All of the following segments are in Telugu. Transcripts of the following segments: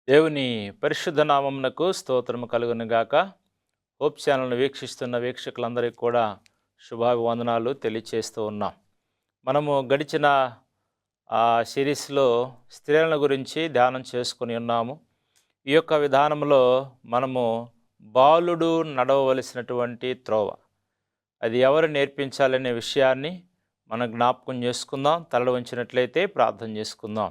దేవుని పరిశుద్ధ నామమునకు స్తోత్రము కలుగును గాక. హోప్ ఛానల్ను వీక్షిస్తున్న వీక్షకులందరికీ కూడా శుభాభివందనాలు తెలియచేస్తూ ఉన్నాం. మనము గడిచిన సిరీస్లో స్త్రీల గురించి ధ్యానం చేసుకుని ఉన్నాము. ఈ యొక్క విధానంలో మనము బాలుడు నడవవలసినటువంటి త్రోవ, అది ఎవరు నేర్పించాలనే విషయాన్ని మనం జ్ఞాపకం చేసుకుందాం. తల వంచినట్లయితే ప్రార్థన చేసుకుందాం.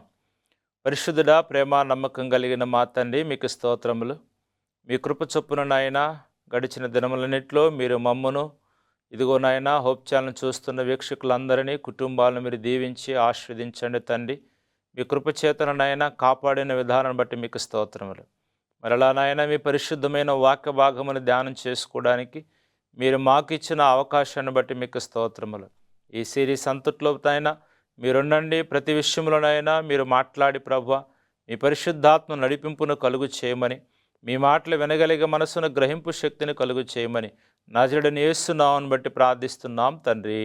పరిశుద్ధుడా, ప్రేమ నమ్మకం కలిగిన మా తండ్రి, మీకు స్తోత్రములు. మీ కృప చొప్పున నాయన గడిచిన దినములన్నింటిలో మీరు మమ్మును, ఇదిగో నాయన హోప్ ఛానల్ చూస్తున్న వీక్షకులందరినీ, కుటుంబాలను మీరు దీవించి ఆశీర్వదించండి తండ్రి. మీ కృప చేతన నాయన కాపాడిన విధానం బట్టి మీకు స్తోత్రములు. మరలా నాయన మీ పరిశుద్ధమైన వాక్య భాగమును ధ్యానం చేసుకోవడానికి మీరు మాకు ఇచ్చిన అవకాశాన్ని బట్టి మీకు స్తోత్రములు. ఈ సిరీస్ అంతట్లో నాయన మీరుండండి. ప్రతి విషయంలోనైనా మీరు మాట్లాడి ప్రభువా, మీ పరిశుద్ధాత్మ నడిపింపును కలుగు చేయమని, మీ మాటలు వినగలిగే మనసును గ్రహింపు శక్తిని కలుగు చేయమని నజరేయుడైన యేసు నామమును బట్టి ప్రార్థిస్తున్నాం తండ్రి,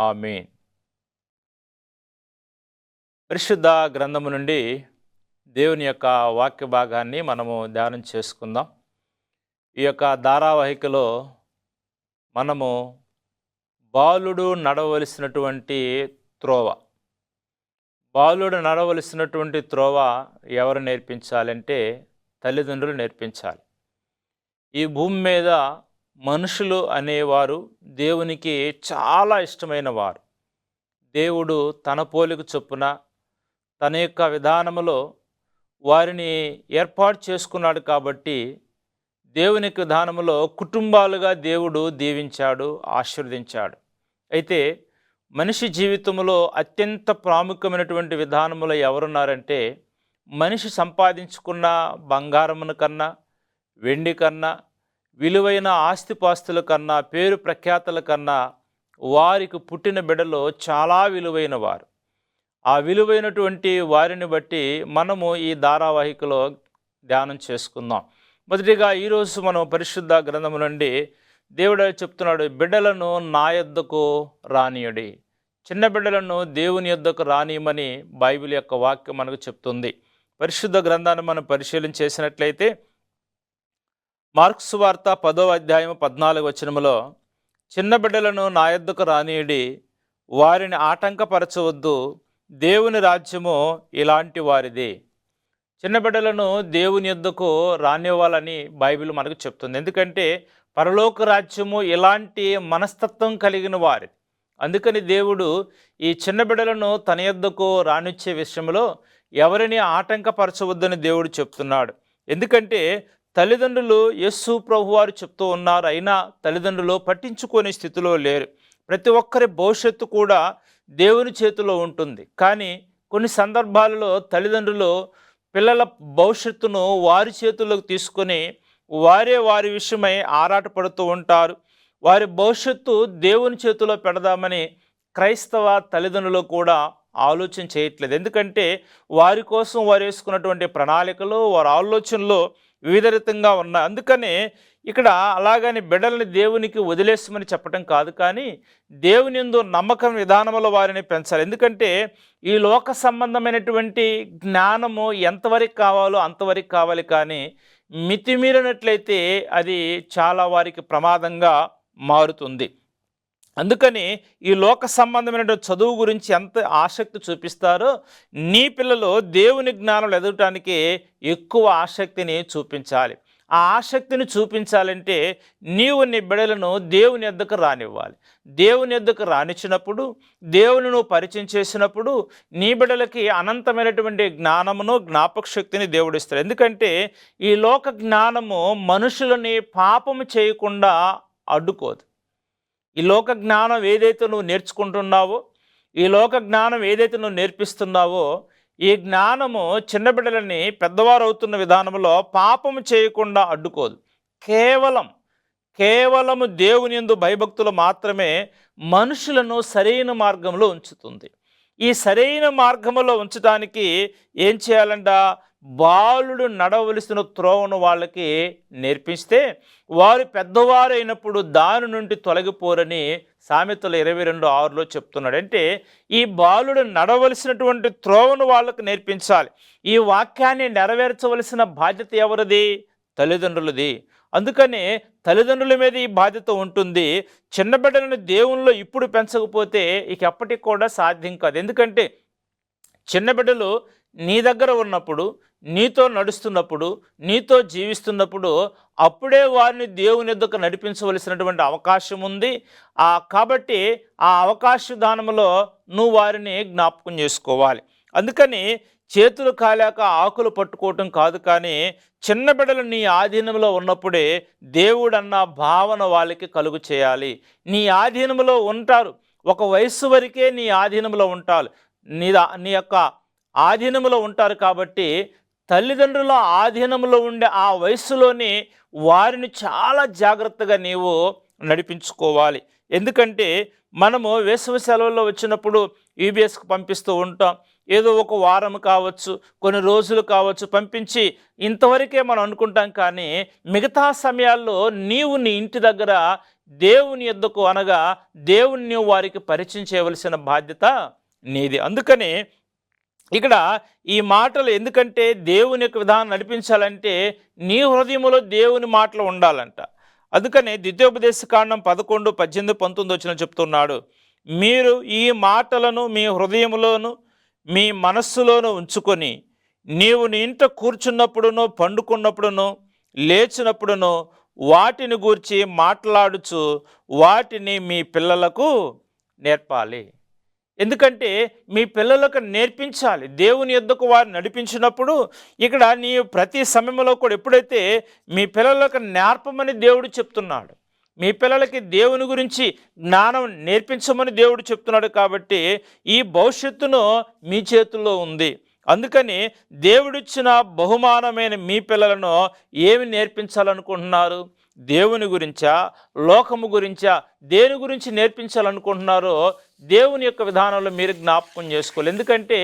ఆమేన్. పరిశుద్ధ గ్రంథము నుండి దేవుని యొక్క వాక్య భాగాన్ని మనము ధ్యానం చేసుకుందాం. ఈ యొక్క ధారావాహికలో మనము బాలుడు నడవలసినటువంటి త్రోవ, బాలుడు నడవలసినటువంటి త్రోవ ఎవరు నేర్పించాలంటే తల్లిదండ్రులు నేర్పించాలి. ఈ భూమి మీద మనుషులు అనేవారు దేవునికి చాలా ఇష్టమైన వారు. దేవుడు తన పోలిక చొప్పున తన యొక్క విధానములో వారిని ఏర్పాటు చేసుకున్నాడు. కాబట్టి దేవుని విధానములో కుటుంబాలుగా దేవుడు దీవించాడు, ఆశీర్వదించాడు. అయితే మనిషి జీవితంలో అత్యంత ప్రాముఖ్యమైనటువంటి విధానములో ఎవరున్నారంటే, మనిషి సంపాదించుకున్న బంగారమును కన్నా, వెండి కన్నా, విలువైన ఆస్తిపాస్తుల కన్నా, పేరు ప్రఖ్యాతుల కన్నా వారికి పుట్టిన బిడ్డలో చాలా విలువైన వారు. ఆ విలువైనటువంటి వారిని బట్టి మనము ఈ ధారావాహికలో ధ్యానం చేసుకుందాం. మొదటిగా ఈరోజు మనం పరిశుద్ధ గ్రంథము నుండి దేవుడు చెప్తున్నాడు, బిడ్డలను నా యొద్దకు రానియుడి. చిన్న బిడ్డలను దేవుని యొద్దకు రానియమని బైబిల్ యొక్క వాక్యం మనకు చెప్తుంది. పరిశుద్ధ గ్రంథాన్ని మనం పరిశీలన చేసినట్లయితే మార్కు సువార్త 10వ అధ్యాయం 14వ వచనములో, చిన్న బిడ్డలను నా యొద్దకు రానియుడి, వారిని ఆటంకపరచవద్దు, దేవుని రాజ్యము ఇలాంటి వారిది. చిన్న బిడ్డలను దేవుని యొద్దకు రానివ్వాలని బైబిల్ మనకు చెప్తుంది. ఎందుకంటే పరలోక రాజ్యము ఇలాంటి మనస్తత్వం కలిగిన వారిది. అందుకని దేవుడు ఈ చిన్న బిడ్డలను తన యొద్దకు రానిచ్చే విషయంలో ఎవరిని ఆటంకపరచవద్దని దేవుడు చెప్తున్నాడు. ఎందుకంటే తల్లిదండ్రులు యేసు ప్రభువారు చెప్తూ ఉన్నారు, అయినా తల్లిదండ్రులు పట్టించుకునే స్థితిలో లేరు. ప్రతి ఒక్కరి భవిష్యత్తు కూడా దేవుని చేతిలో ఉంటుంది. కానీ కొన్ని సందర్భాలలో తల్లిదండ్రులు పిల్లల భవిష్యత్తును వారి చేతుల్లోకి తీసుకొని వారి విషయమై ఆరాటపడుతూ ఉంటారు. వారి భవిష్యత్తు దేవుని చేతిలో పెడదామని క్రైస్తవ తల్లిదండ్రులు కూడా ఆలోచన చేయట్లేదు. ఎందుకంటే వారి కోసం వారు వేసుకున్నటువంటి ప్రణాళికలు, వారి ఆలోచనలు వివిధ రీతంగా ఉన్నాయి. అందుకనే ఇక్కడ అలాగని బిడ్డల్ని దేవునికి వదిలేస్తామని చెప్పడం కాదు, కానీ దేవుని యందు నమ్మకం విధానంలో వారిని పెంచాలి. ఎందుకంటే ఈ లోక సంబంధమైనటువంటి జ్ఞానము ఎంతవరకు కావాలో అంతవరకు కావాలి, కానీ మితిమీరినట్లయితే అది చాలా వారికి ప్రమాదంగా మారుతుంది. అందుకని ఈ లోక సంబంధమైన చదువు గురించి ఎంత ఆసక్తి చూపిస్తారో, నీ పిల్లలు దేవుని జ్ఞానం ఎదగటానికి ఎక్కువ ఆసక్తిని చూపించాలి. ఆ ఆసక్తిని చూపించాలంటే నీవు నీ బిడ్డలను దేవుని యొద్దకు రానివ్వాలి. దేవుని యొద్దకు రానిచ్చినప్పుడు, దేవుని నువ్వు పరిచయం చేసినప్పుడు నీ బిడ్డలకి అనంతమైనటువంటి జ్ఞానమును, జ్ఞాపక శక్తిని దేవుడు ఇస్తాడు. ఎందుకంటే ఈ లోక జ్ఞానము మనుషులని పాపము చేయకుండా అడ్డుకోదు. ఈ లోక జ్ఞానం ఏదైతే నువ్వు నేర్చుకుంటున్నావో, ఈ లోక జ్ఞానం ఏదైతే నువ్వు నేర్పిస్తున్నావో, ఈ జ్ఞానము చిన్న బిడ్డలని పెద్దవారు అవుతున్న విధానంలో పాపము చేయకుండా అడ్డుకోదు. కేవలము దేవుని యందు భయభక్తులు మాత్రమే మనుషులను సరైన మార్గంలో ఉంచుతుంది. ఈ సరైన మార్గంలో ఉంచడానికి ఏం చేయాలంట? బాలుడు నడవలసిన త్రోవను వాళ్ళకి నేర్పిస్తే వారు పెద్దవారు అయినప్పుడు దాని నుండి తొలగిపోరని సామెతలు 22:6లో చెప్తున్నాడు. అంటే ఈ బాలుడు నడవలసినటువంటి త్రోవను వాళ్ళకు నేర్పించాలి. ఈ వాక్యాన్ని నెరవేర్చవలసిన బాధ్యత ఎవరిది? తల్లిదండ్రులది. అందుకనే తల్లిదండ్రుల మీద ఈ బాధ్యత ఉంటుంది. చిన్న బిడ్డలను దేవునిలో ఇప్పుడు పెంచకపోతే ఇక ఎప్పటికి కూడా సాధ్యం కాదు. ఎందుకంటే చిన్న బిడ్డలు నీ దగ్గర ఉన్నప్పుడు, నీతో నడుస్తున్నప్పుడు, నీతో జీవిస్తున్నప్పుడు అప్పుడే వారిని దేవుని యొద్దకు నడిపించవలసినటువంటి అవకాశం ఉంది. కాబట్టి ఆ అవకాశ దానంలో నువ్వు వారిని జ్ఞాపకం చేసుకోవాలి. అందుకని చేతులు కాలేక ఆకులు పట్టుకోవటం కాదు, కానీ చిన్న బిడ్డలు నీ ఆధీనంలో ఉన్నప్పుడే దేవుడన్న భావన వాళ్ళకి కలుగు చేయాలి. నీ ఆధీనంలో ఉంటారు, ఒక వయస్సు వరకే నీ ఆధీనంలో ఉంటారు, నీ యొక్క ఆధీనంలో ఉంటారు. కాబట్టి తల్లిదండ్రుల ఆధీనంలో ఉండే ఆ వయస్సులోని వారిని చాలా జాగ్రత్తగా నీవు నడిపించుకోవాలి. ఎందుకంటే మనము వేసవి సెలవుల్లో వచ్చినప్పుడు యూబీఎస్కి పంపిస్తూ ఉంటాం. ఏదో ఒక వారం కావచ్చు, కొన్ని రోజులు కావచ్చు పంపించి ఇంతవరకే మనం అనుకుంటాం. కానీ మిగతా సమయాల్లో నీవు నీ ఇంటి దగ్గర దేవుని యొద్దకు అనగా దేవుణ్ణి వారికి పరిచయం చేయవలసిన బాధ్యత నీది. అందుకని ఇక్కడ ఈ మాటలు ఎందుకంటే దేవుని యొక్క విధానం నడిపించాలంటే నీ హృదయంలో దేవుని మాటలు ఉండాలంట. అందుకనే ద్వితీయోపదేశకాండం 11, 18, 19 వచ్చిన చెప్తున్నాడు, మీరు ఈ మాటలను మీ హృదయంలోను మీ మనస్సులోను ఉంచుకొని నీవు నీ ఇంట కూర్చున్నప్పుడునో పండుకున్నప్పుడునో లేచినప్పుడునో వాటిని గూర్చి మాట్లాడుచు వాటిని మీ పిల్లలకు నేర్పాలి. ఎందుకంటే మీ పిల్లలకు నేర్పించాలి. దేవుని యొద్దకు వారు నడిపించినప్పుడు ఇక్కడ నీ ప్రతి సమయంలో కూడా ఎప్పుడైతే మీ పిల్లలకు నేర్పమని దేవుడు చెప్తున్నాడు, మీ పిల్లలకి దేవుని గురించి జ్ఞానం నేర్పించమని దేవుడు చెప్తున్నాడు. కాబట్టి ఈ భవిష్యత్తును మీ చేతుల్లో ఉంది. అందుకని దేవుడిచ్చిన బహుమానమైన మీ పిల్లలను ఏమి నేర్పించాలనుకుంటున్నారు? దేవుని గురించా, లోకము గురించా, దేని గురించి నేర్పించాలనుకుంటున్నారో దేవుని యొక్క విధానంలో మీరు జ్ఞాపకం చేసుకోవాలి. ఎందుకంటే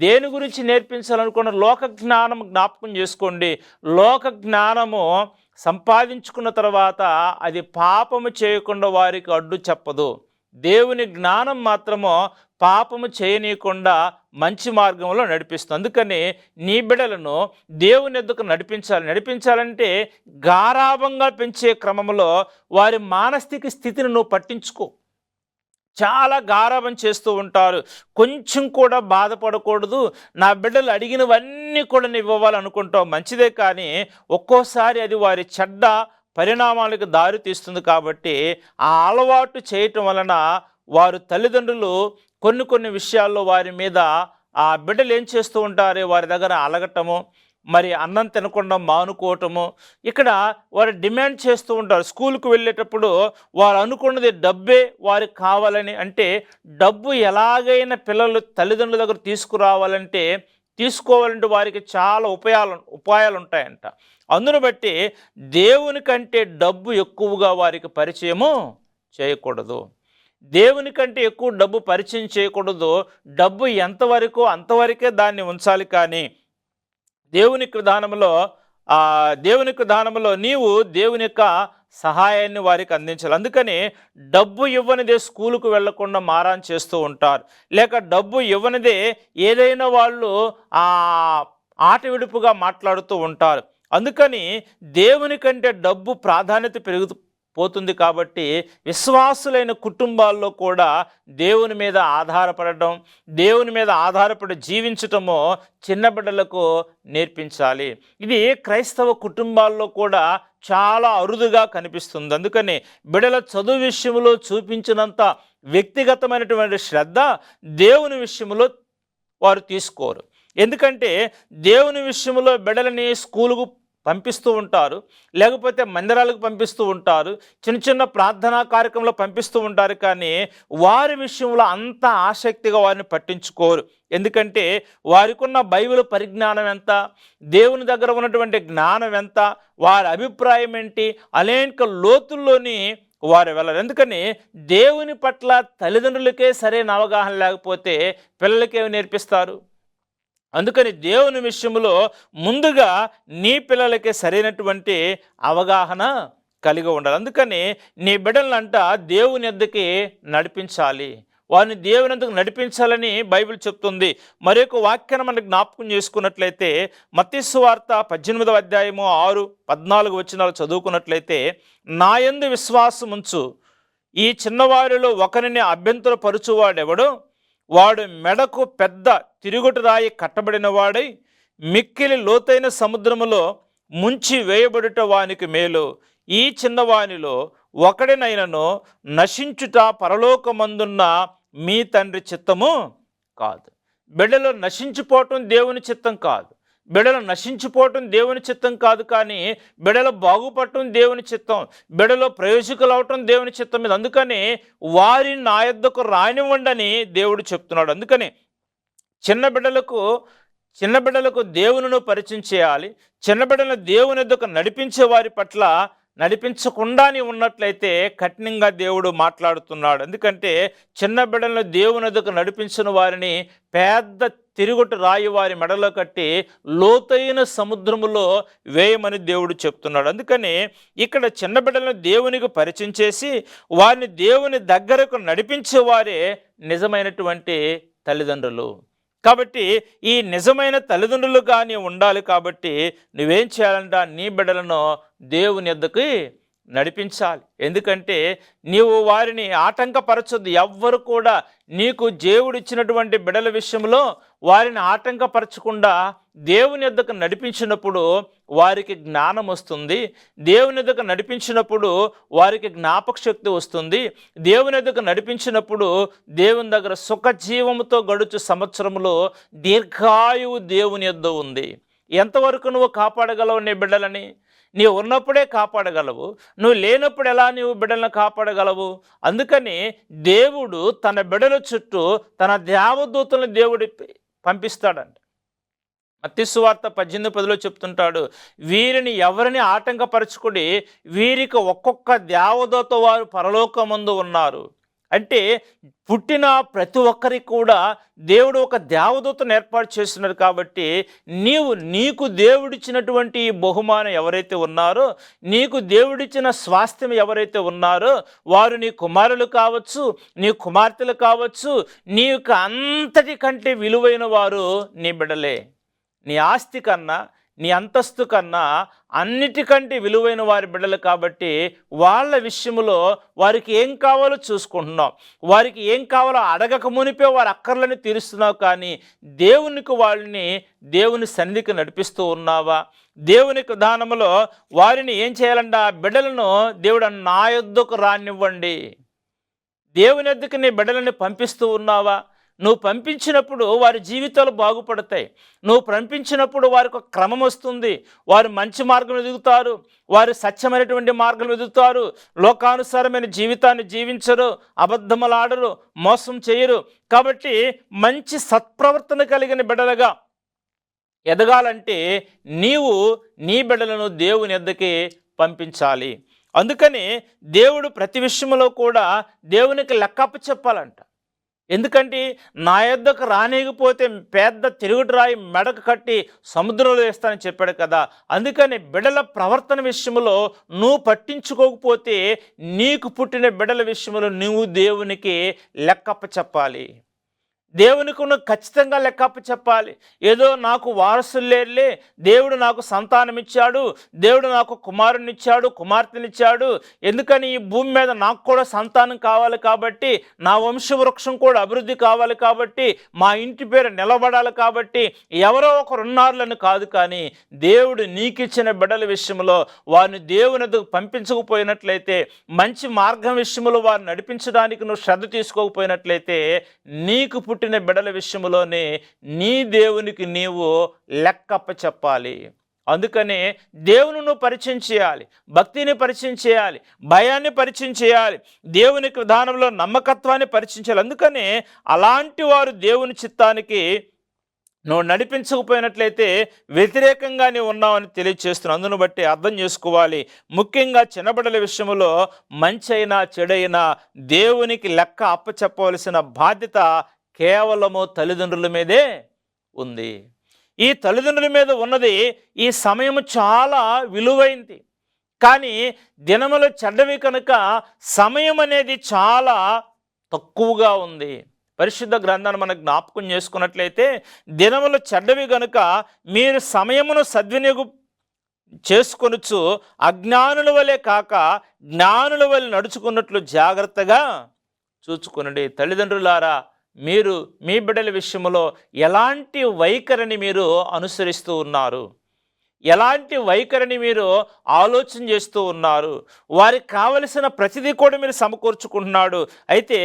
దేని గురించి నేర్పించాలనుకున్న లోక జ్ఞానం జ్ఞాపకం చేసుకోండి. లోక జ్ఞానము సంపాదించుకున్న తర్వాత అది పాపము చేయకుండా వారికి అడ్డు చెప్పదు. దేవుని జ్ఞానం మాత్రము పాపము చేయనీయకుండా మంచి మార్గంలో నడిపిస్తుంది. అందుకని నీ బిడ్డలను దేవుని యొద్దకు నడిపించాలంటే గారాభంగా పెంచే క్రమంలో వారి మానసిక స్థితిని నువ్వు పట్టించుకో. చాలా గారాబం చేస్తూ ఉంటారు, కొంచెం కూడా బాధపడకూడదు, నా బిడ్డలు అడిగినవన్నీ కూడా నువ్వు ఇవ్వాలనుకుంటావు, మంచిదే. కానీ ఒక్కోసారి అది వారి చెడ్డ పరిణామాలకు దారి తీస్తుంది. కాబట్టి ఆ అలవాటు చేయటం వలన వారు తల్లిదండ్రులు కొన్ని విషయాల్లో వారి మీద ఆ బిడ్డలు ఏం చేస్తూ ఉంటారు, వారి దగ్గర అలగటము, మరి అన్నం తినకుండా మానుకోవటము, ఇక్కడ వారు డిమాండ్ చేస్తూ ఉంటారు. స్కూల్కి వెళ్ళేటప్పుడు వారు అనుకున్నది డబ్బే వారికి కావాలని. అంటే డబ్బు ఎలాగైనా పిల్లలు తల్లిదండ్రుల దగ్గర తీసుకోవాలంటే వారికి చాలా ఉపాయాలు ఉంటాయంట. అందును బట్టి దేవుని కంటే డబ్బు ఎక్కువగా వారికి పరిచయము చేయకూడదు. దేవుని కంటే ఎక్కువ డబ్బు పరిచయం చేయకూడదు. డబ్బు ఎంతవరకు అంతవరకే దాన్ని ఉంచాలి. కానీ దేవుని విధానంలో నీవు దేవుని యొక్క సహాయాన్ని వారికి అందించాలి. అందుకని డబ్బు ఇవ్వనిదే స్కూలుకు వెళ్లకుండా మారాన్ చేస్తూ ఉంటారు, లేక డబ్బు ఇవ్వనిదే ఏదైనా వాళ్ళు ఆట విడుపుగా మాట్లాడుతూ ఉంటారు. అందుకని దేవుని కంటే డబ్బు ప్రాధాన్యత పోతుంది. కాబట్టి విశ్వాసులైన కుటుంబాల్లో కూడా దేవుని మీద ఆధారపడటం, దేవుని మీద ఆధారపడి జీవించటము చిన్న బిడ్డలకు నేర్పించాలి. ఇది క్రైస్తవ కుటుంబాల్లో కూడా చాలా అరుదుగా కనిపిస్తుంది. అందుకని బిడ్డల చదువు విషయంలో చూపించినంత వ్యక్తిగతమైనటువంటి శ్రద్ధ దేవుని విషయంలో వారు తీసుకోరు. ఎందుకంటే దేవుని విషయంలో బిడ్డలని స్కూలుకు పంపిస్తూ ఉంటారు, లేకపోతే మందిరాలకు పంపిస్తూ ఉంటారు, చిన్న ప్రార్థనా కార్యక్రమంలో పంపిస్తూ ఉంటారు. కానీ వారి విషయంలో అంత ఆసక్తిగా వారిని పట్టించుకోరు. ఎందుకంటే వారికి ఉన్న బైబిల్ పరిజ్ఞానం ఎంత, దేవుని దగ్గర ఉన్నటువంటి జ్ఞానం ఎంత, వారి అభిప్రాయం ఏంటి, అనేక లోతుల్లోని వారు వెళ్ళరు. ఎందుకని దేవుని పట్ల తల్లిదండ్రులకే సరైన అవగాహన లేకపోతే పిల్లలకేమి నేర్పిస్తారు? అందుకని దేవుని విషయంలో ముందుగా నీ పిల్లలకి సరైనటువంటి అవగాహన కలిగి ఉండాలి. అందుకని నీ బిడ్డలంట దేవుని యొద్దకి నడిపించాలి, వారిని దేవుని యొద్దకు నడిపించాలని బైబిల్ చెప్తుంది. మరొక వాక్యాన్ని మనకు జ్ఞాపకం చేసుకున్నట్లయితే మత్తయి సువార్త 18వ అధ్యాయము 6-14 వచనాలు చదువుకున్నట్లయితే, నా యందు విశ్వాసం ఉంచు, ఈ చిన్నవారిలో ఒకరిని అభ్యంతరపరుచువాడెవడో వాడు మెడకు పెద్ద తిరుగుటు రాయి కట్టబడిన వాడై మిక్కిలి లోతైన సముద్రములో ముంచి వేయబడుట వానికి మేలు. ఈ చిన్నవానిలో ఒకడినైనను నశించుట పరలోకమందున్న మీ తండ్రి చిత్తము కాదు. బిడ్డలు నశించిపోవటం దేవుని చిత్తం కాదు, బిడ్డలు నశించిపోవటం దేవుని చిత్తం కాదు, కానీ బిడ్డలు బాగుపడటం దేవుని చిత్తం, బిడ్డలో ప్రయోజకులు అవటం దేవుని చిత్తం మీద. అందుకని వారిని నా యొద్దకు రానివ్వండి అని దేవుడు చెప్తున్నాడు. అందుకని చిన్న బిడ్డలకు దేవునిను పరిచయం చేయాలి. చిన్న బిడ్డలను దేవుని యొద్దకు నడిపించే వారి పట్ల నడిపించకుండానే ఉన్నట్లయితే కఠినంగా దేవుడు మాట్లాడుతున్నాడు. ఎందుకంటే చిన్న బిడ్డలను దేవుని యొద్దకు నడిపించిన వారిని పెద్ద తిరుగుటు రాయి వారి మెడలో కట్టి లోతైన సముద్రములో వేయమని దేవుడు చెప్తున్నాడు. అందుకని ఇక్కడ చిన్న బిడ్డలను దేవునికి పరిచయం చేసి వారిని దేవుని దగ్గరకు నడిపించే వారే నిజమైనటువంటి తల్లిదండ్రులు. కాబట్టి ఈ నిజమైన తల్లిదండ్రులు కానీ ఉండాలి. కాబట్టి నువ్వేం చేయాలంట, నీ బిడ్డలను దేవుని యొద్దకు నడిపించాలి. ఎందుకంటే నీవు వారిని ఆటంకపరచొద్దు. ఎవ్వరు కూడా నీకు దేవుడు ఇచ్చినటువంటి బిడ్డల విషయంలో వారిని ఆటంకపరచకుండా దేవుని యొద్దకు నడిపించినప్పుడు వారికి జ్ఞానం వస్తుంది, దేవుని యొద్దకు నడిపించినప్పుడు వారికి జ్ఞాపక శక్తి వస్తుంది, దేవుని యొద్దకు నడిపించినప్పుడు దేవుని దగ్గర సుఖజీవముతో గడుచు సంవత్సరంలో దీర్ఘాయువు దేవుని యొద్ద ఉంది. ఎంతవరకు నువ్వు కాపాడగలవు నీ బిడ్డలని? నీవు ఉన్నప్పుడే కాపాడగలవు, నువ్వు లేనప్పుడు ఎలా నీవు బిడ్డలను కాపాడగలవు? అందుకని దేవుడు తన బిడ్డల చుట్టూ తన దేవదూతలను దేవుడు పంపిస్తాడంట. మత్తయి సువార్త 18:10 చెప్తుంటాడు, వీరిని ఎవరిని ఆటంకపరచుకుని వీరికి ఒక్కొక్క దేవదూత వారు పరలోకమందు ఉన్నారు. అంటే పుట్టిన ప్రతి ఒక్కరికి కూడా దేవుడు ఒక దేవదూతను ఏర్పాటు చేస్తున్నారు. కాబట్టి నీకు దేవుడిచ్చినటువంటి ఈ బహుమానం ఎవరైతే ఉన్నారో, నీకు దేవుడిచ్చిన స్వాస్థ్యం ఎవరైతే ఉన్నారో వారు నీ కుమారులు కావచ్చు, నీ కుమార్తెలు కావచ్చు, నీకు అంతటికంటే విలువైన వారు నీ బిడ్డలే. నీ ఆస్తి కన్నా, నీ అంతస్తు కన్నా అన్నిటికంటే విలువైన వారి బిడ్డలు. కాబట్టి వాళ్ళ విషయంలో వారికి ఏం కావాలో చూసుకుంటున్నావు, వారికి ఏం కావాలో అడగక మునిపే వారి అక్కర్లని తీరుస్తున్నావు. కానీ వాళ్ళని దేవుని సన్నిధికి నడిపిస్తూ ఉన్నావా? దేవుని విధానంలో వారిని ఏం చేయాలంట, బిడ్డలను దేవుడు నా యొద్దకు రానివ్వండి. దేవుని యొద్దకు నీ బిడ్డలని పంపిస్తూ ఉన్నావా? నువ్వు పంపించినప్పుడు వారి జీవితాలు బాగుపడతాయి. నువ్వు పంపించినప్పుడు వారికి ఒక క్రమం వస్తుంది, వారు మంచి మార్గం ఎదుగుతారు, వారు సత్యమైనటువంటి మార్గం ఎదుగుతారు, లోకానుసారమైన జీవితాన్ని జీవించరు, అబద్ధములాడరు, మోసం చేయరు. కాబట్టి మంచి సత్ప్రవర్తన కలిగిన బిడ్డలుగా ఎదగాలంటే నీవు నీ బిడ్డలను దేవుని యొద్దకి పంపించాలి. అందుకని దేవుడు ప్రతి విషయంలో కూడా దేవునికి లెక్కప్ప చెప్పాలంట. ఎందుకంటే నా యొద్దకు రానియకపోతే పెద్ద తిరుగుడు రాయి మెడకు కట్టి సముద్రంలో వేస్తానని చెప్పాడు కదా. అందుకని బిడ్డల ప్రవర్తన విషయంలో నువ్వు పట్టించుకోకపోతే నీకు పుట్టిన బిడ్డల విషయంలో నువ్వు దేవునికి లెక్కప్ప చెప్పాలి. దేవునికి నువ్వు ఖచ్చితంగా లెక్కప్ప చెప్పాలి. ఏదో నాకు వారసులు లేరులే, దేవుడు నాకు సంతానం ఇచ్చాడు, దేవుడు నాకు కుమారుని ఇచ్చాడు, కుమార్తెనిచ్చాడు, ఎందుకని ఈ భూమి మీద నాకు కూడా సంతానం కావాలి, కాబట్టి నా వంశవృక్షం కూడా అభివృద్ధి కావాలి, కాబట్టి మా ఇంటి పేరు నిలబడాలి, కాబట్టి ఎవరో ఒకరు ఉన్నారులని కాదు. కానీ దేవుడు నీకు ఇచ్చిన బిడ్డల విషయంలో వారిని దేవుని ఎదుగు పంపించకపోయినట్లయితే, మంచి మార్గం విషయంలో వారిని నడిపించడానికి నువ్వు శ్రద్ధ తీసుకోకపోయినట్లయితే నీకు పుట్టిన బిడ్డల విషయంలోనే నీ దేవునికి నీవు లెక్కప్ప చెప్పాలి. అందుకనే దేవుని నువ్వు పరిచయం చేయాలి, భక్తిని పరిచయం చేయాలి, భయాన్ని పరిచయం చేయాలి, దేవునికి విధానంలో నమ్మకత్వాన్ని పరిచయం చేయాలి. అందుకనే అలాంటి వారు దేవుని చిత్తానికి నువ్వు నడిపించకపోయినట్లయితే వ్యతిరేకంగా నీవు ఉన్నావని తెలియజేస్తున్నావు. అందును బట్టి అర్థం చేసుకోవాలి. ముఖ్యంగా చిన్నబిడ్డల విషయంలో మంచి అయినా చెడైనా దేవునికి లెక్క అప్పచెప్పవలసిన బాధ్యత కేవలము తల్లిదండ్రుల మీదే ఉంది. ఈ తల్లిదండ్రుల మీద ఉన్నది ఈ సమయం చాలా విలువైంది. కానీ దినములు చెడ్డవి కనుక సమయం అనేది చాలా తక్కువగా ఉంది. పరిశుద్ధ గ్రంథాన్ని మనం జ్ఞాపకం చేసుకున్నట్లయితే దినములు చెడ్డవి కనుక మీరు సమయమును సద్వినియోగం చేసుకొనుచు అజ్ఞానుల వలె కాక జ్ఞానుల వలె నడుచుకున్నట్లు జాగ్రత్తగా చూచుకొనండి. తల్లిదండ్రులారా, మీరు మీ బిడ్డల విషయంలో ఎలాంటి వైఖరిని మీరు అనుసరిస్తూ ఉన్నారు? ఎలాంటి వైఖరిని మీరు ఆలోచన చేస్తూ ఉన్నారు? వారికి కావలసిన ప్రతిదీ కూడా మీరు సమకూర్చుకుంటున్నాడు. అయితే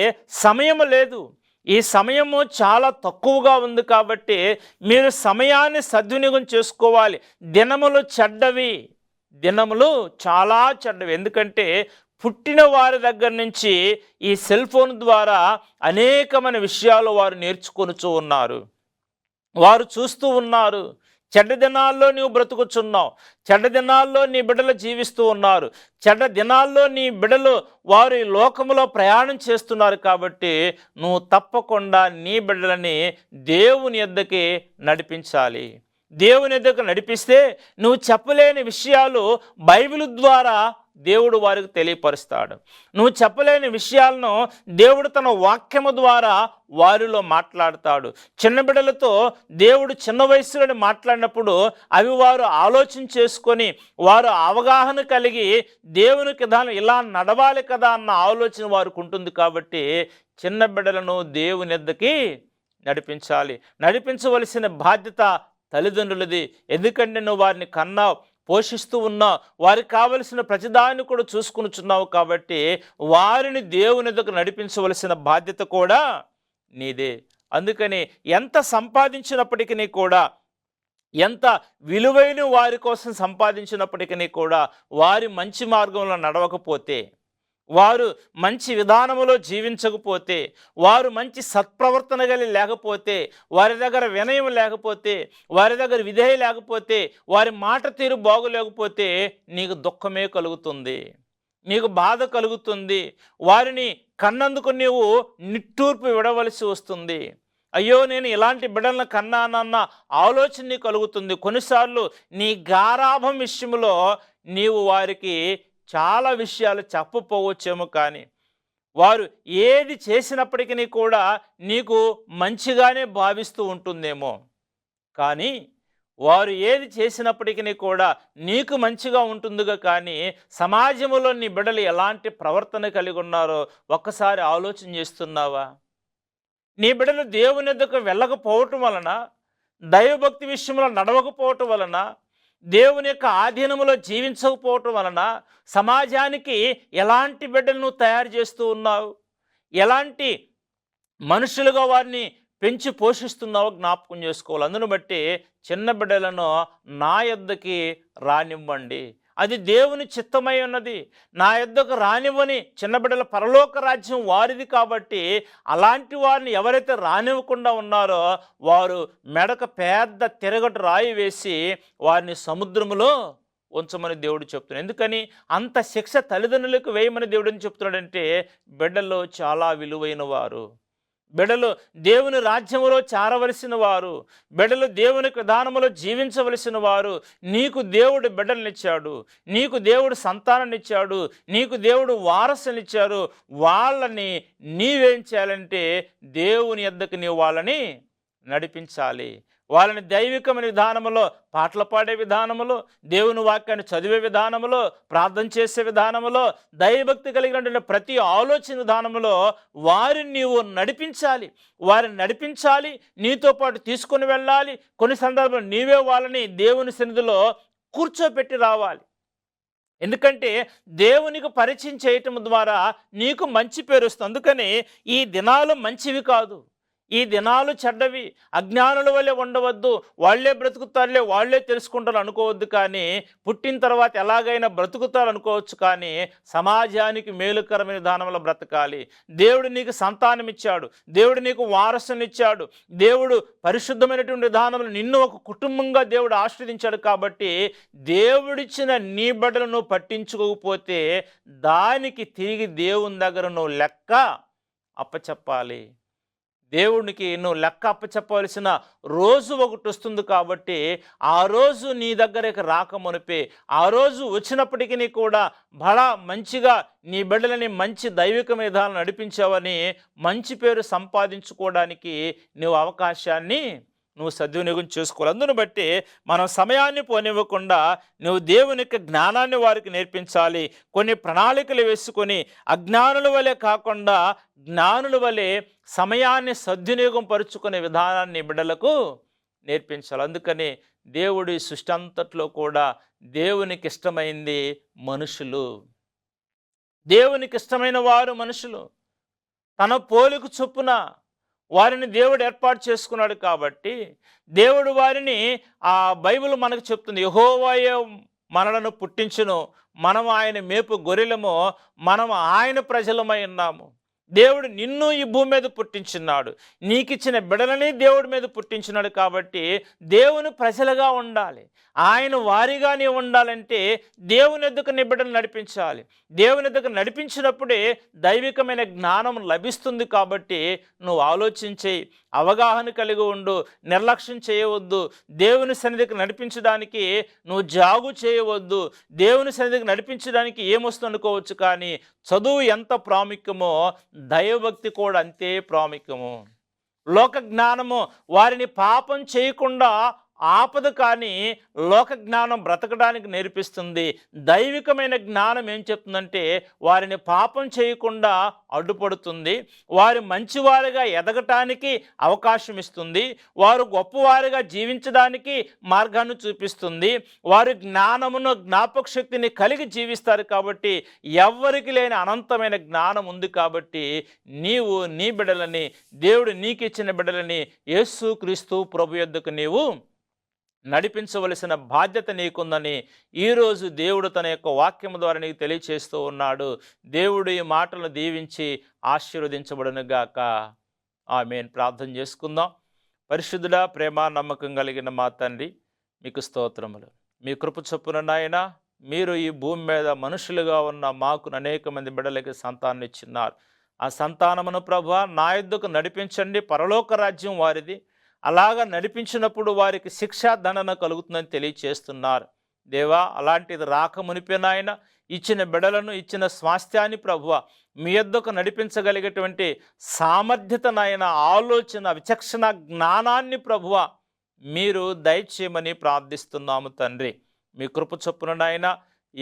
సమయం లేదు, ఈ సమయము చాలా తక్కువగా ఉంది కాబట్టి మీరు సమయాన్ని సద్వినియోగం చేసుకోవాలి. దినములు చెడ్డవి, దినములు చాలా చెడ్డవి. ఎందుకంటే పుట్టిన వారి దగ్గర నుంచి ఈ సెల్ ఫోన్ ద్వారా అనేకమైన విషయాలు వారు నేర్చుకొనుచూ ఉన్నారు, వారు చూస్తూ ఉన్నారు. చెడ్డ దినాల్లో నీవు బ్రతుకుచున్నావు, చెడ్డ దినాల్లో నీ బిడ్డలు జీవిస్తూ ఉన్నారు, చెడ్డ దినాల్లో నీ బిడ్డలు వారు ఈ లోకములో ప్రయాణం చేస్తున్నారు. కాబట్టి నువ్వు తప్పకుండా నీ బిడ్డలని దేవుని యొద్దకి నడిపించాలి. దేవుని యొద్దకు నడిపిస్తే నువ్వు చెప్పలేని విషయాలు బైబిల్ ద్వారా దేవుడు వారికి తెలియపరుస్తాడు. నువ్వు చెప్పలేని విషయాలను దేవుడు తన వాక్యము ద్వారా వారిలో మాట్లాడతాడు. చిన్న బిడ్డలతో దేవుడు చిన్న వయసులోని మాట్లాడినప్పుడు అవి వారు ఆలోచన చేసుకొని వారు అవగాహన కలిగి దేవునికి దాని ఇలా నడవాలి కదా అన్న ఆలోచన వారికి ఉంటుంది. కాబట్టి చిన్న బిడ్డలను దేవుని యొద్దకి నడిపించాలి. నడిపించవలసిన బాధ్యత తల్లిదండ్రులది. ఎందుకంటే నువ్వు వారిని కన్నావు, పోషిస్తూ ఉన్నావు, వారికి కావలసిన ప్రతిదాన్ని కూడా చూసుకునిచున్నావు. కాబట్టి వారిని దేవుని యొద్దకు నడిపించవలసిన బాధ్యత కూడా నీదే. అందుకని ఎంత సంపాదించినప్పటికీ కూడా, ఎంత విలువైన వారి కోసం సంపాదించినప్పటికీ కూడా వారి మంచి మార్గంలో నడవకపోతే, వారు మంచి విధానములో జీవించకపోతే, వారు మంచి సత్ప్రవర్తన కలిగి లేకపోతే, వారి దగ్గర వినయం లేకపోతే, వారి దగ్గర విధేయ లేకపోతే, వారి మాట తీరు బాగోలేకపోతే నీకు దుఃఖమే కలుగుతుంది, నీకు బాధ కలుగుతుంది. వారిని కన్నందుకు నీవు నిట్టూర్పు విడవలసి వస్తుంది. అయ్యో నేను ఇలాంటి బిడ్డలను కన్నానన్న ఆలోచన నీకు కలుగుతుంది. కొన్నిసార్లు నీ గారాభం విషయంలో నీవు వారికి చాలా విషయాలు చెప్పపోవచ్చేమో, కానీ వారు ఏది చేసినప్పటికీ కూడా నీకు మంచిగానే భావిస్తూ ఉంటుందేమో. కానీ వారు ఏది చేసినప్పటికీ కూడా నీకు మంచిగా ఉంటుందిగా, కానీ సమాజంలో నీ బిడ్డలు ఎలాంటి ప్రవర్తన కలిగి ఉన్నారో ఒక్కసారి ఆలోచన చేస్తున్నావా? నీ బిడ్డలు దేవుని యొద్దకు వెళ్ళకపోవటం వలన, దైవభక్తి విషయంలో నడవకపోవటం వలన, దేవుని యొక్క ఆధీనంలో జీవించకపోవటం వలన సమాజానికి ఎలాంటి బిడ్డలను తయారు చేస్తూ ఉన్నావు? ఎలాంటి మనుషులుగా వారిని పెంచి పోషిస్తున్నావో జ్ఞాపకం చేసుకోవాలి. అందును బట్టి చిన్న బిడ్డలను నా యొద్దకి రానివ్వండి, అది దేవుని చిత్తమై ఉన్నది. నా యొద్దకు రానివ్వని చిన్న బిడ్డల పరలోక రాజ్యం వారిది. కాబట్టి అలాంటి వారిని ఎవరైతే రానివ్వకుండా ఉన్నారో వారు మెడక పెద్ద తిరగటు రాయి వేసి వారిని సముద్రములో ఉంచమని దేవుడు చెప్తున్నాడు. ఎందుకని అంత శిక్ష తల్లిదండ్రులకు వేయమని దేవుడు చెప్తున్నాడంటే, బిడ్డలు చాలా విలువైన వారు, బిడ్డలు దేవుని రాజ్యములో చేరవలసిన వారు, బిడ్డలు దేవుని విధానములో జీవించవలసిన వారు. నీకు దేవుడు బిడ్డలనిచ్చాడు, నీకు దేవుడు సంతానాన్నిచ్చాడు, నీకు దేవుడు వారసునిచ్చారు. వాళ్ళని నీవేం చేయాలంటే దేవుని యొద్దకు నీవు వాళ్ళని నడిపించాలి. వాళ్ళని దైవికమైన విధానములో, పాటలు పాడే విధానములో, దేవుని వాక్యాన్ని చదివే విధానములో, ప్రార్థన చేసే విధానములో, దైవభక్తి కలిగినటువంటి ప్రతి ఆలోచన విధానములో వారిని నీవు నడిపించాలి. వారిని నడిపించాలి, నీతో పాటు తీసుకొని వెళ్ళాలి. కొన్ని సందర్భాలు నీవే వాళ్ళని దేవుని సన్నిధిలో కూర్చోపెట్టి రావాలి. ఎందుకంటే దేవునికి పరిచయం చేయటం ద్వారా నీకు మంచి పేరు వస్తుంది. అందుకని ఈ దినాలు మంచివి కాదు, ఈ దినాలు చెడ్డవి. అజ్ఞానుల వల్లే ఉండవద్దు, వాళ్లే బ్రతుకుతారులే, వాళ్లే తెలుసుకుంటారు అనుకోవద్దు. కానీ పుట్టిన తర్వాత ఎలాగైనా బ్రతుకుతారు అనుకోవచ్చు, కానీ సమాజానికి మేలుకరమైన విధానంలో బ్రతకాలి. దేవుడు నీకు సంతానం ఇచ్చాడు, దేవుడు నీకు వారసుని ఇచ్చాడు, దేవుడు పరిశుద్ధమైనటువంటి విధానంలో నిన్ను ఒక కుటుంబంగా దేవుడు ఆశీర్వదించాడు. కాబట్టి దేవుడిచ్చిన నీ బిడ్డలను పట్టించుకోకపోతే దానికి తిరిగి దేవుని దగ్గర నువ్వు లెక్క అప్పచెప్పాలి. దేవునికి నువ్వు లెక్క అప్పచెప్పవలసిన రోజు ఒకటి వస్తుంది. కాబట్టి ఆ రోజు నీ దగ్గరికి రాకమునిపే, ఆ రోజు వచ్చినప్పటికీ కూడా బలా మంచిగా నీ బిడ్డలని మంచి దైవిక విధానం నడిపించావని మంచి పేరు సంపాదించుకోవడానికి నువ్వు అవకాశాన్ని నువ్వు సద్వినియోగం చేసుకోవాలి. అందును బట్టి మనం సమయాన్ని పోనివ్వకుండా నువ్వు దేవుని యొక్క జ్ఞానాన్ని వారికి నేర్పించాలి. కొన్ని ప్రణాళికలు వేసుకొని అజ్ఞానుల వలె కాకుండా జ్ఞానుల వలె సమయాన్ని సద్వినియోగం పరుచుకునే విధానాన్ని బిడ్డలకు నేర్పించాలి. అందుకని దేవుడి సృష్టి అంతట్లో కూడా దేవునికి ఇష్టమైంది మనుషులు. దేవునికి ఇష్టమైన వారు మనుషులు. తన పోలిక చొప్పున వారిని దేవుడు ఏర్పాటు చేసుకున్నాడు. కాబట్టి దేవుడు వారిని, ఆ బైబిల్ మనకు చెప్తుంది, యెహోవాయే మనలను పుట్టించును, మనం ఆయన మేపు గొర్రెలము, మనం ఆయన ప్రజలమై ఉన్నాము. దేవుడు నిన్ను ఈ భూమి మీద పుట్టించున్నాడు, నీకిచ్చిన బిడ్డలని దేవుడి మీద పుట్టించున్నాడు. కాబట్టి దేవుని ప్రజలుగా ఉండాలి, ఆయన వారిగా నీవు ఉండాలంటే దేవుని ఎద్దుకు నీ బిడ్డను నడిపించాలి. దేవుని ఎద్దుకు నడిపించినప్పుడే దైవికమైన జ్ఞానం లభిస్తుంది. కాబట్టి నువ్వు ఆలోచించే, అవగాహన కలిగి ఉండు, నిర్లక్ష్యం చేయవద్దు. దేవుని సన్నిధికి నడిపించడానికి నువ్వు జాగు చేయవద్దు. దేవుని సన్నిధికి నడిపించడానికి ఏమొస్తుంది అనుకోవచ్చు, కానీ చదువు ఎంత ప్రాముఖ్యమో దైవభక్తి కూడా అంతే ప్రాముఖ్యము. లోక జ్ఞానము వారిని పాపం చేయకుండా ఆపదు, కానీ లోక జ్ఞానం బ్రతకడానికి నేర్పిస్తుంది. దైవికమైన జ్ఞానం ఏం చెప్తుందంటే వారిని పాపం చేయకుండా అడ్డుపడుతుంది, వారి మంచివారిగా ఎదగటానికి అవకాశం ఇస్తుంది, వారు గొప్పవారిగా జీవించడానికి మార్గాన్ని చూపిస్తుంది, వారి జ్ఞానమును జ్ఞాపక శక్తిని కలిగి జీవిస్తారు. కాబట్టి ఎవ్వరికి లేని అనంతమైన జ్ఞానం ఉంది. కాబట్టి నీవు నీ బిడ్డలని, దేవుడు నీకు ఇచ్చిన బిడ్డలని యేసుక్రీస్తు ప్రభు యొద్దకు నీవు నడిపించవలసిన బాధ్యత నీకుందని ఈరోజు దేవుడు తన యొక్క వాక్యం ద్వారా నీకు తెలియచేస్తూ ఉన్నాడు. దేవుడు ఈ మాటలను దీవించి ఆశీర్వదించబడునుగాక. ఆమేన్. ప్రార్థన చేసుకుందాం. పరిశుద్ధుడా, ప్రేమ నమ్మకం కలిగిన మా తండ్రి, మీకు స్తోత్రములు. మీ కృప చొప్పున నాయన, మీరు ఈ భూమి మీద మనుషులుగా ఉన్న మాకు అనేక మంది బిడ్డలకి సంతానం ఇచ్చిన్నారు. ఆ సంతానమును ప్రభువా నా యొద్దకు నడిపించండి, పరలోక రాజ్యం వారిది. అలాగా నడిపించినప్పుడు వారికి శిక్షా దండన కలుగుతుందని తెలియచేస్తున్నారు. దేవా, అలాంటిది రాకమునిపే నాయన ఇచ్చిన బిడలను, ఇచ్చిన స్వాస్థ్యాన్ని ప్రభువా మీ యొద్దకు నడిపించగలిగేటువంటి సామర్థ్యత నాయన, ఆలోచన, విచక్షణ జ్ఞానాన్ని ప్రభువా మీరు దయచేయమని ప్రార్థిస్తున్నాము తండ్రి. మీ కృప చొప్పున నాయన,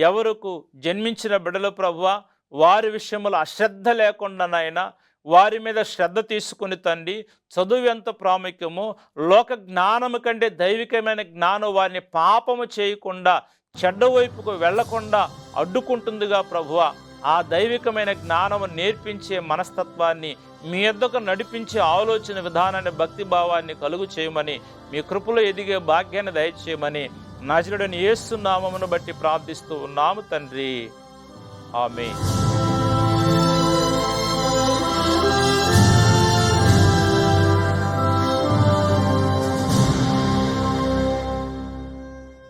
ఎవరికి జన్మించిన బిడలు ప్రభువా వారి విషయంలో అశ్రద్ధ లేకుండా నాయన వారి మీద శ్రద్ధ తీసుకుని తండ్రి, చదువు ఎంత ప్రాముఖ్యమో లోక జ్ఞానము కంటే దైవికమైన జ్ఞానం వారిని పాపము చేయకుండా, చెడ్డ వైపుకు వెళ్లకుండా అడ్డుకుంటుందిగా ప్రభువా. ఆ దైవికమైన జ్ఞానము నేర్పించే మనస్తత్వాన్ని, మీ యొద్దకు నడిపించే ఆలోచన విధానాన్ని, భక్తి భావాన్ని కలుగు చేయమని, మీ కృపలో ఎదిగే భాగ్యాన్ని దయచేయమని నజరుడైన యేసు నామమును బట్టి ప్రార్థిస్తూ ఉన్నాము తండ్రి. ఆమేన్.